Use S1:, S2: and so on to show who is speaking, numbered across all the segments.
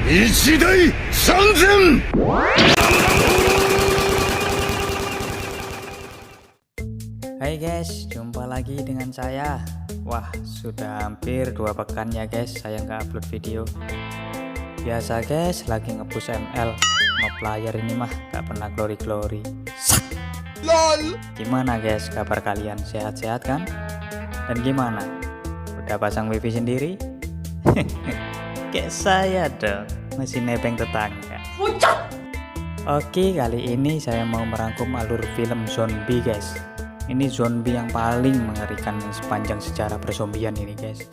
S1: 一代三千。
S2: Hai guys, jumpa lagi dengan saya. Wah, sudah hampir 2 pekan ya guys saya nggak upload video. Biasa guys, lagi nge-push ML, nge-player ini mah nggak pernah glory-glory. LOL. Gimana guys kabar kalian, sehat-sehat kan? Dan gimana? Udah pasang wifi sendiri? Kayak saya dong, masih nebeng tetangga. Oke, kali ini saya mau merangkum alur film zombie guys. Ini zombie yang paling mengerikan sepanjang sejarah perzombian ini guys.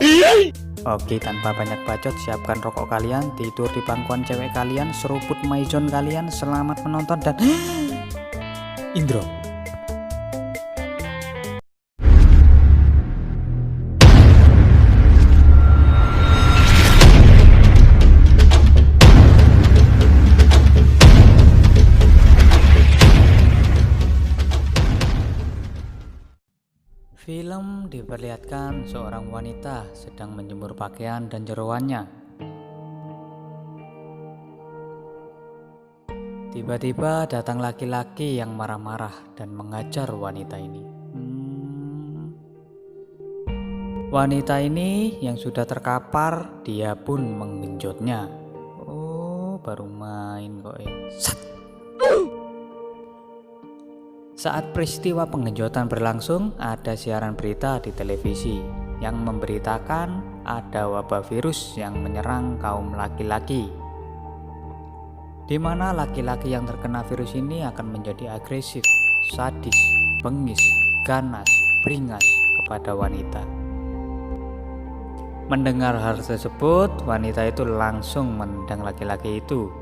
S2: Oke, tanpa banyak bacot, siapkan rokok kalian, tidur di pangkuan cewek kalian, seruput maizon kalian. Selamat menonton dan intro. Film diperlihatkan seorang wanita sedang menjemur pakaian dan jeroannya. Tiba-tiba datang laki-laki yang marah-marah dan mengajar wanita ini. Wanita ini yang sudah terkapar, dia pun menggenjotnya. Oh, baru main kok ya. Saat peristiwa penggenjotan berlangsung, ada siaran berita di televisi yang memberitakan ada wabah virus yang menyerang kaum laki-laki, di mana laki-laki yang terkena virus ini akan menjadi agresif, sadis, bengis, ganas, beringas kepada wanita. Mendengar hal tersebut, wanita itu langsung menendang laki-laki itu.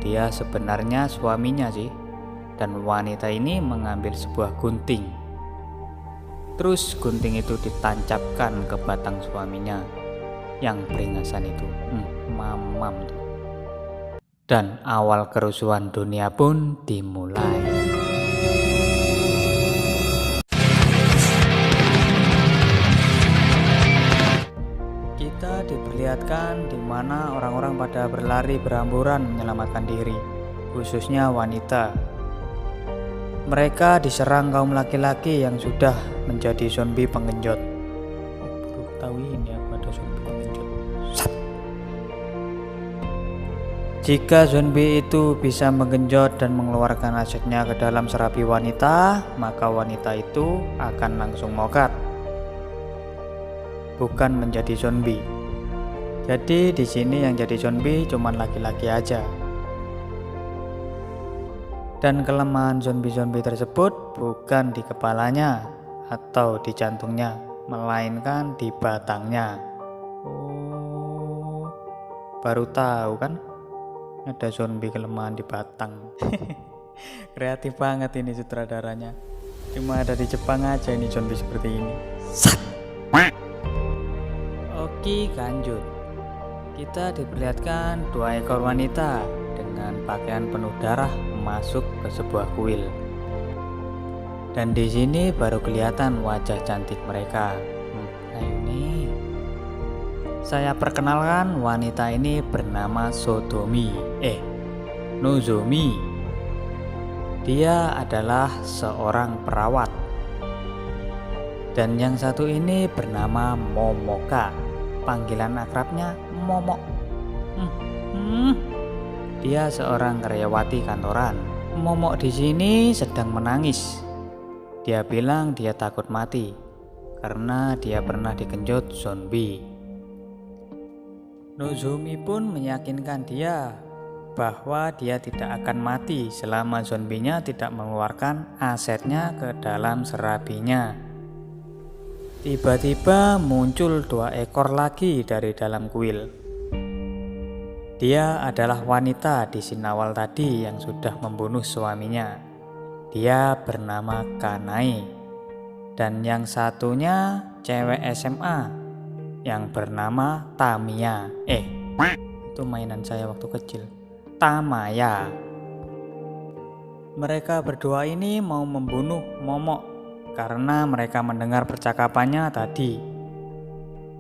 S2: Dia sebenarnya suaminya sih. Dan wanita ini mengambil sebuah gunting. Terus gunting itu ditancapkan ke batang suaminya yang beringasan itu. Mamam tuh. Dan awal kerusuhan dunia pun dimulai. Kita diperlihatkan di mana orang-orang pada berlari berhamburan menyelamatkan diri, khususnya wanita. Mereka diserang kaum laki-laki yang sudah menjadi zombie penggenjot. Baru tahu ini aku ada zombie penggenjot. Jika zombie itu bisa menggenjot dan mengeluarkan asetnya ke dalam serabi wanita, maka wanita itu akan langsung mokat, bukan menjadi zombie. Jadi di sini yang jadi zombie cuman laki-laki aja. Dan kelemahan zombie-zombie tersebut bukan di kepalanya atau di jantungnya, melainkan di batangnya. Oh, baru tahu kan ada zombie kelemahan di batang. Kreatif banget ini sutradaranya. Cuma ada di Jepang aja ini zombie seperti ini. Oke, lanjut. Kita diperlihatkan 2 ekor wanita dengan pakaian penuh darah masuk ke sebuah kuil. Dan di sini baru kelihatan wajah cantik mereka. Nah ini saya perkenalkan, wanita ini bernama Nozomi. Dia adalah seorang perawat. Dan yang satu ini bernama Momoka. Panggilan akrabnya Momok. Dia seorang karyawati kantoran. Momok di sini sedang menangis. Dia bilang dia takut mati karena dia pernah digenjot zombie. Nozomi pun meyakinkan dia bahwa dia tidak akan mati selama zombinya tidak mengeluarkan asetnya ke dalam serabinya. Tiba-tiba muncul 2 ekor lagi dari dalam kuil. Dia adalah wanita di scene awal tadi yang sudah membunuh suaminya. Dia bernama Kanai. Dan yang satunya cewek SMA yang bernama Tamiya. Itu mainan saya waktu kecil. Tamaya. Mereka berdua ini mau membunuh Momok karena mereka mendengar percakapannya tadi.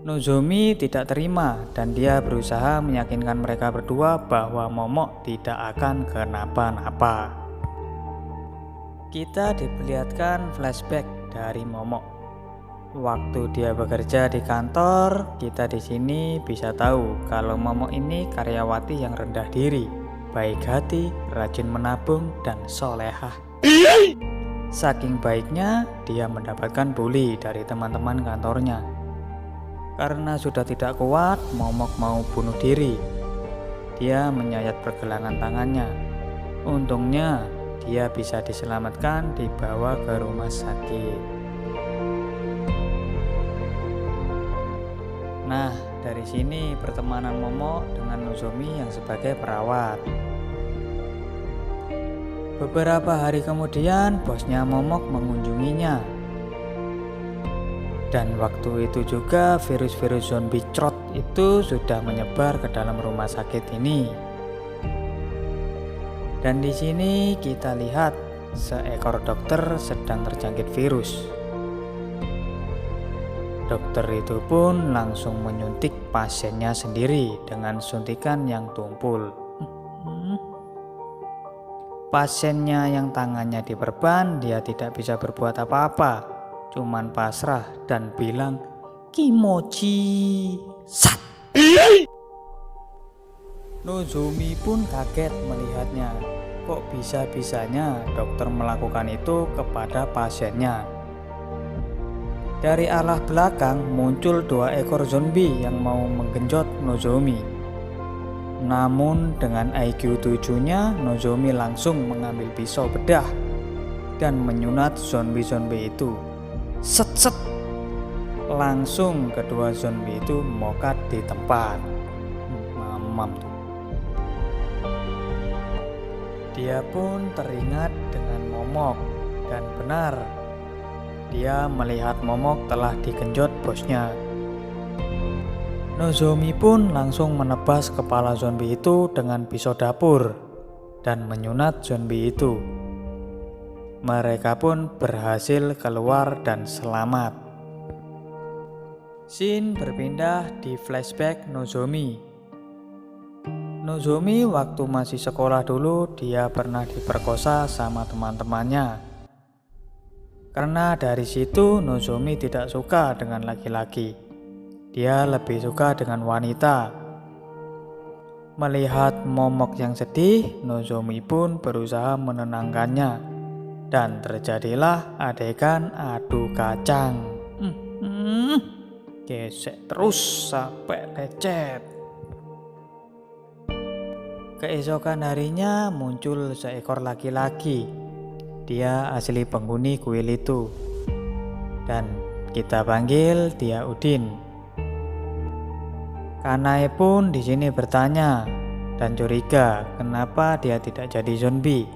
S2: Nozomi tidak terima dan dia berusaha meyakinkan mereka berdua bahwa Momok tidak akan kenapa-napa. Kita diperlihatkan flashback dari Momok. Waktu dia bekerja di kantor, kita di sini bisa tahu kalau Momok ini karyawati yang rendah diri, baik hati, rajin menabung, dan solehah. Saking baiknya, dia mendapatkan bully dari teman-teman kantornya. Karena sudah tidak kuat, Momok mau bunuh diri. Dia menyayat pergelangan tangannya. Untungnya, dia bisa diselamatkan dibawa ke rumah sakit. Nah, dari sini pertemanan Momok dengan Nozomi yang sebagai perawat. Beberapa hari kemudian, bosnya Momok mengunjunginya. Dan waktu itu juga virus-virus zombie crot itu sudah menyebar ke dalam rumah sakit ini. Dan di sini kita lihat seekor dokter sedang terjangkit virus. Dokter itu pun langsung menyuntik pasiennya sendiri dengan suntikan yang tumpul. Pasiennya yang tangannya diperban, dia tidak bisa berbuat apa-apa. Cuman pasrah dan bilang kimochi sat. Nozomi pun kaget melihatnya. Kok bisa-bisanya dokter melakukan itu kepada pasiennya. Dari arah belakang muncul 2 ekor zombie yang mau menggenjot Nozomi. Namun dengan IQ 7-nya, Nozomi langsung mengambil pisau bedah dan menyunat zombie-zombie itu. Set. Langsung kedua zombie itu mokat di tempat. Mamam tuh. Dia pun teringat dengan Momok dan benar. Dia melihat Momok telah digenjot bosnya. Nozomi pun langsung menebas kepala zombie itu dengan pisau dapur dan menyunat zombie itu. Mereka pun berhasil keluar dan selamat. Scene berpindah di flashback Nozomi. Nozomi waktu masih sekolah dulu, dia pernah diperkosa sama teman-temannya. Karena dari situ Nozomi tidak suka dengan laki-laki. Dia lebih suka dengan wanita. Melihat Momok yang sedih, Nozomi pun berusaha menenangkannya. Dan terjadilah adegan adu kacang. Gesek terus sampai lecet. Keesokan harinya muncul seekor laki-laki. Dia asli penghuni kuil itu. Dan kita panggil dia Udin. Kanae pun di sini bertanya dan curiga kenapa dia tidak jadi zombie.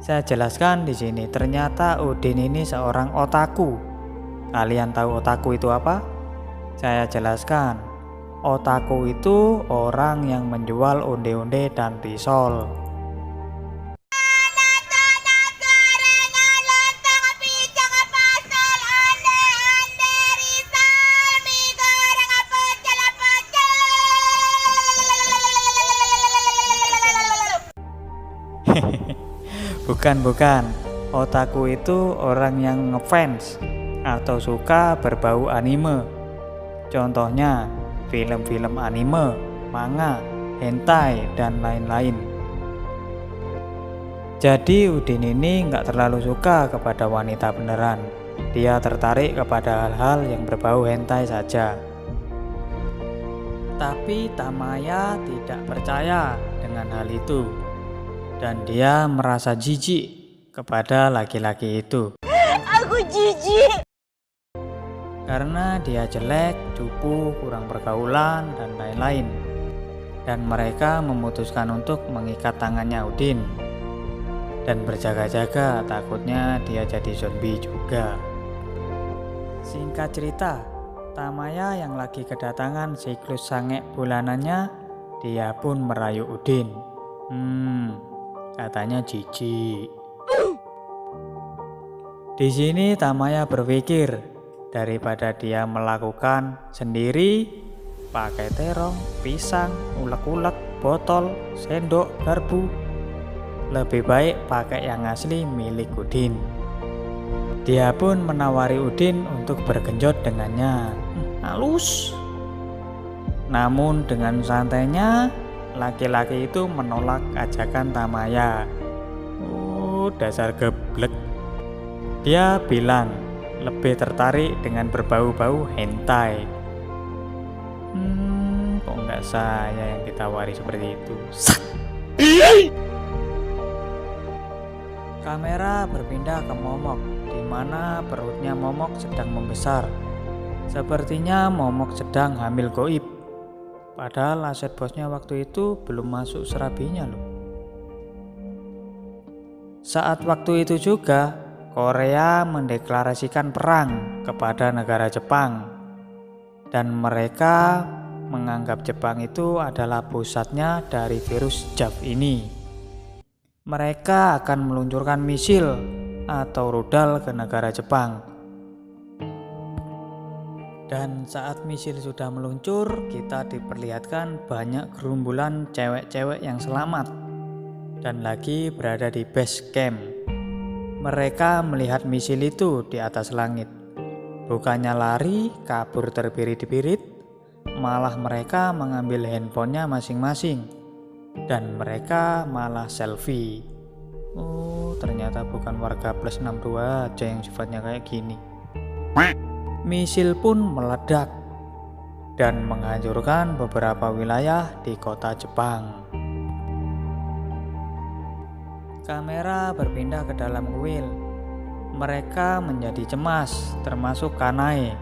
S2: Saya jelaskan di sini, ternyata Udin ini seorang otaku. Kalian tahu otaku itu apa? Saya jelaskan. Otaku itu orang yang menjual onde-onde dan risol. Bukan. Otaku itu orang yang ngefans atau suka berbau anime. Contohnya film-film anime, manga, hentai, dan lain-lain. Jadi Udin ini nggak terlalu suka kepada wanita beneran. Dia tertarik kepada hal-hal yang berbau hentai saja. Tapi Tamaya tidak percaya dengan hal itu. Dan dia merasa jijik kepada laki-laki itu.
S3: Aku jijik.
S2: Karena dia jelek, cupu, kurang pergaulan, dan lain-lain. Dan mereka memutuskan untuk mengikat tangannya Udin. Dan berjaga-jaga, takutnya dia jadi zombie juga. Singkat cerita, Tamaya yang lagi kedatangan siklus sange bulanannya, dia pun merayu Udin. Katanya jijik. Di sini Tamaya berpikir, daripada dia melakukan sendiri pakai terong, pisang, ulek-ulek, botol, sendok, garpu. Lebih baik pakai yang asli milik Udin. Dia pun menawari Udin untuk bergenjot dengannya. Halus. Namun dengan santainya laki-laki itu menolak ajakan Tamaya. Oh, dasar geblek. Dia bilang lebih tertarik dengan berbau-bau hentai. Kok nggak saya yang ditawari seperti itu? Kamera berpindah ke Momok, di mana perutnya Momok sedang membesar. Sepertinya Momok sedang hamil goib. Padahal aset bosnya waktu itu belum masuk serabinya loh. Saat waktu itu juga, Korea mendeklarasikan perang kepada negara Jepang. Dan mereka menganggap Jepang itu adalah pusatnya dari virus JAV ini. Mereka akan meluncurkan misil atau rudal ke negara Jepang. Dan saat misil sudah meluncur, kita diperlihatkan banyak gerombolan cewek-cewek yang selamat dan lagi berada di base camp. Mereka melihat misil itu di atas langit. Bukannya lari, kabur terbirit-birit, malah mereka mengambil handphonenya masing-masing. Dan mereka malah selfie. Oh, ternyata bukan warga plus 62 aja yang sifatnya kayak gini. Misil pun meledak dan menghancurkan beberapa wilayah di kota Jepang. Kamera berpindah ke dalam kuil. Mereka menjadi cemas, termasuk Kanae.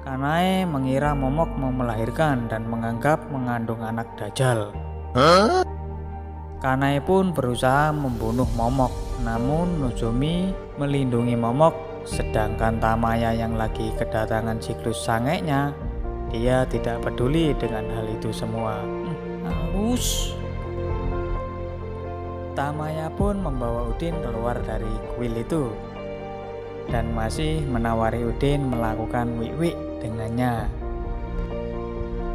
S2: Kanae mengira Momok mau melahirkan dan menganggap mengandung anak dajjal. Kanae pun berusaha membunuh Momok, namun Nozomi melindungi Momok, sedangkan Tamaya yang lagi kedatangan siklus sangeknya, dia tidak peduli dengan hal itu semua. Halus. Tamaya pun membawa Udin keluar dari kuil itu dan masih menawari Udin melakukan wik-wik dengannya.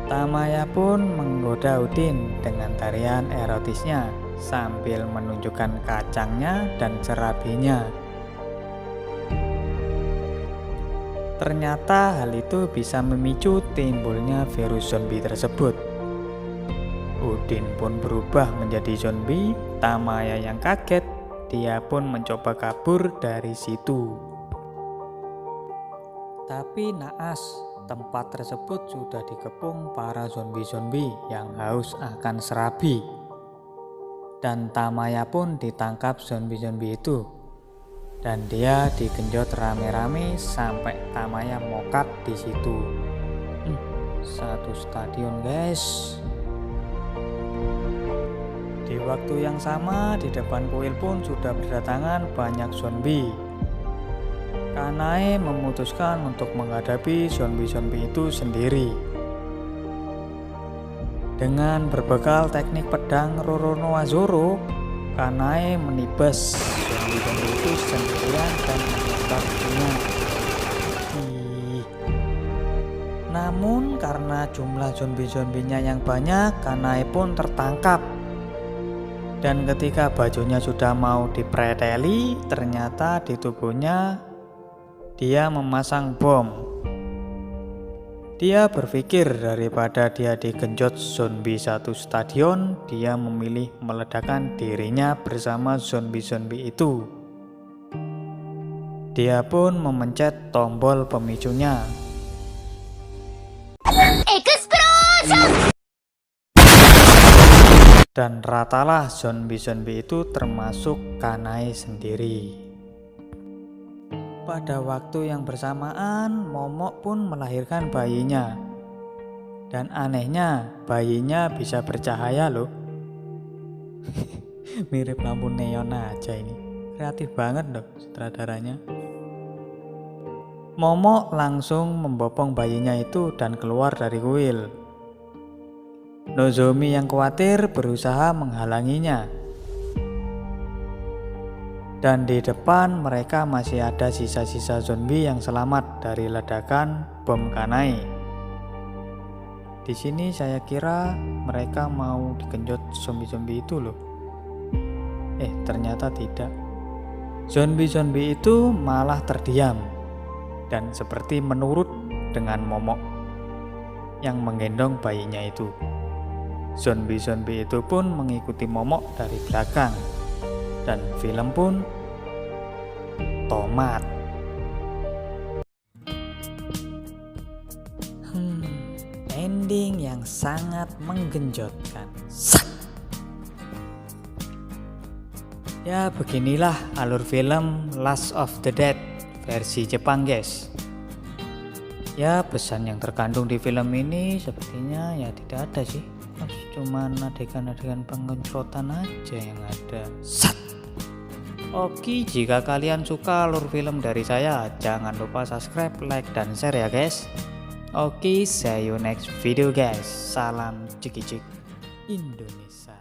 S2: Tamaya pun menggoda Udin dengan tarian erotisnya sambil menunjukkan kacangnya dan serabinya. Ternyata hal itu bisa memicu timbulnya virus zombie tersebut. Udin pun berubah menjadi zombie. Tamaya yang kaget, dia pun mencoba kabur dari situ. Tapi naas, tempat tersebut sudah dikepung para zombie-zombie yang haus akan serabi. Dan Tamaya pun ditangkap zombie-zombie itu. Dan dia digenjot rame-rame sampai Tamaya mokat di situ. Satu stadion, guys. Di waktu yang sama, di depan kuil pun sudah berdatangan banyak zombie. Kanae memutuskan untuk menghadapi zombie-zombie itu sendiri. Dengan berbekal teknik pedang Roronoa Zoro, Kanae menibas zombie-zombie itu sendirian dan menembaknya. Namun karena jumlah zombie-zombinya yang banyak, Kanae pun tertangkap. Dan ketika bajunya sudah mau dipreteli, ternyata di tubuhnya dia memasang bom. Dia berpikir daripada dia digenjot zombie satu stadion, dia memilih meledakkan dirinya bersama zombie-zombie itu. Dia pun memencet tombol pemicunya. Explosion! Dan ratalah zombie-zombie itu termasuk Kanae sendiri. Pada waktu yang bersamaan, Momok pun melahirkan bayinya. Dan anehnya, bayinya bisa bercahaya loh. Mirip lampu neon aja ini. Kreatif banget loh sutradaranya. Momok langsung membopong bayinya itu dan keluar dari kuil. Nozomi yang khawatir berusaha menghalanginya. Dan di depan mereka masih ada sisa-sisa zombie yang selamat dari ledakan bom Kanai. Di sini saya kira mereka mau digenjot zombie-zombie itu loh. Ternyata tidak. Zombie-zombie itu malah terdiam dan seperti menurut dengan momok yang menggendong bayinya itu. Zombie-zombie itu pun mengikuti momok dari belakang. Dan film pun tomat. Ending yang sangat menggenjotkan. Ya beginilah alur film Last of the Dead versi Jepang guys. Ya pesan yang terkandung di film ini sepertinya ya tidak ada sih. Cuman adegan-adegan penggencotan aja yang ada. Oke, jika kalian suka alur film dari saya, jangan lupa subscribe, like, dan share ya guys. Oke, see you next video guys. Salam ciki-cik Indonesia.